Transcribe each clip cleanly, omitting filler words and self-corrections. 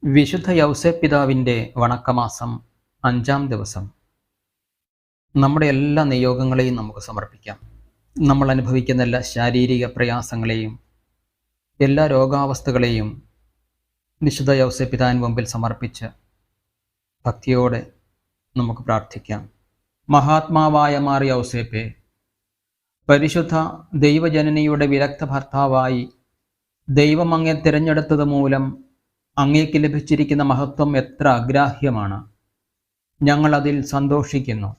വിശുദ്ധ യൗസേപ്പ് പിതാവിൻ്റെ വണക്കമാസം 5-ാം ദിവസം. നമ്മുടെ എല്ലാ നിയോഗങ്ങളെയും നമുക്ക് സമർപ്പിക്കാം. നമ്മൾ അനുഭവിക്കുന്ന എല്ലാ ശാരീരിക പ്രയാസങ്ങളെയും എല്ലാ രോഗാവസ്ഥകളെയും വിശുദ്ധ യൗസേപ്പ് പിതാവിന് മുമ്പിൽ സമർപ്പിച്ച് ഭക്തിയോടെ നമുക്ക് പ്രാർത്ഥിക്കാം. മഹാത്മാവായ മാർ യൗസേപ്പേ, പരിശുദ്ധ ദൈവജനനിയുടെ വിരക്ത ഭർത്താവായി ദൈവം അങ്ങേ തിരഞ്ഞെടുത്തത് മൂലം അങ്ങേക്ക് ലഭിച്ചിരിക്കുന്ന മഹത്വം എത്ര അഗ്രാഹ്യമാണ്. ഞങ്ങൾ അതിൽ സന്തോഷിക്കുന്നു.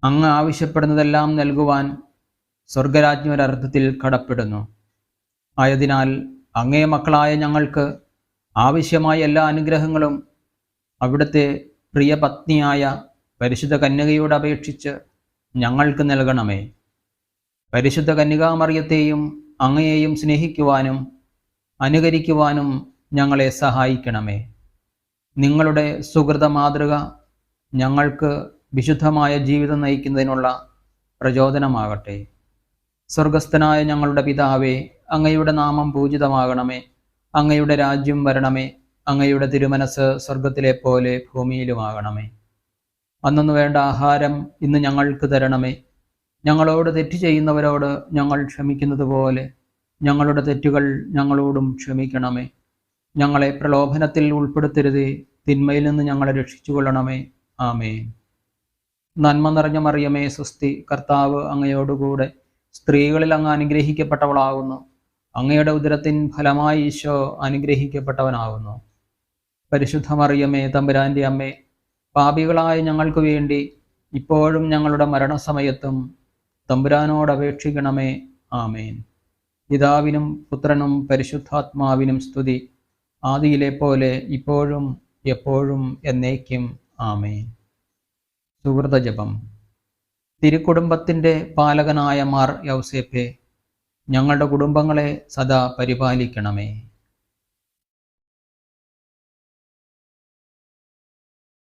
അങ്ങ് ആവശ്യപ്പെടുന്നതെല്ലാം നൽകുവാൻ സ്വർഗരാജ്ഞി ഒരർത്ഥത്തിൽ കടപ്പെടുന്നു. ആയതിനാൽ അങ്ങേ മക്കളായ ഞങ്ങൾക്ക് ആവശ്യമായ എല്ലാ അനുഗ്രഹങ്ങളും അവിടുത്തെ പ്രിയ പത്നിയായ പരിശുദ്ധ കന്യകയോട് അപേക്ഷിച്ച് ഞങ്ങൾക്ക് നൽകണമേ. പരിശുദ്ധ കന്യകാമറിയത്തെയും അങ്ങയെയും സ്നേഹിക്കുവാനും അനുകരിക്കുവാനും ഞങ്ങളെ സഹായിക്കണമേ. നിങ്ങളുടെ സുഹൃത മാതൃക ഞങ്ങൾക്ക് വിശുദ്ധമായ ജീവിതം നയിക്കുന്നതിനുള്ള പ്രചോദനമാകട്ടെ. സ്വർഗസ്ഥനായ ഞങ്ങളുടെ പിതാവേ, അങ്ങയുടെ നാമം പൂജിതമാകണമേ. അങ്ങയുടെ രാജ്യം വരണമേ. അങ്ങയുടെ തിരുമനസ് സ്വർഗത്തിലെ പോലെ ഭൂമിയിലുമാകണമേ. അന്നു വേണ്ട ആഹാരം ഇന്ന് ഞങ്ങൾക്ക് തരണമേ. ഞങ്ങളോട് തെറ്റ് ചെയ്യുന്നവരോട് ഞങ്ങൾ ക്ഷമിക്കുന്നത് പോലെ ഞങ്ങളുടെ തെറ്റുകൾ ഞങ്ങളോടും ക്ഷമിക്കണമേ. ഞങ്ങളെ പ്രലോഭനത്തിൽ ഉൾപ്പെടുത്തരുതേ. തിന്മയിൽ നിന്ന് ഞങ്ങളെ രക്ഷിച്ചുകൊള്ളണമേ. ആമേൻ. നന്മ നിറഞ്ഞ മറിയമേ സ്വസ്തി, കർത്താവ് അങ്ങയോടുകൂടെ സ്ത്രീകളിൽ അങ്ങ് അനുഗ്രഹിക്കപ്പെട്ടവളാകുന്നു. അങ്ങയുടെ ഉദരത്തിൻ ഫലമായി ഈശോ അനുഗ്രഹിക്കപ്പെട്ടവനാകുന്നു. പരിശുദ്ധ മറിയമേ, തമ്പുരാൻ്റെ അമ്മേ, പാപികളായ ഞങ്ങൾക്ക് വേണ്ടി ഇപ്പോഴും ഞങ്ങളുടെ മരണസമയത്തും തമ്പുരാനോട് അപേക്ഷിക്കണമേ. ആമേൻ. പിതാവിനും പുത്രനും പരിശുദ്ധാത്മാവിനും സ്തുതി, ആദിയിലെ പോലെ ഇപ്പോഴും എപ്പോഴും എന്നേക്കും. ആമേൻ. സുഹൃതജപം. തിരുക്കുടുംബത്തിൻ്റെ പാലകനായ മാർ യൗസേപ്പേ, ഞങ്ങളുടെ കുടുംബങ്ങളെ സദാ പരിപാലിക്കണമേ.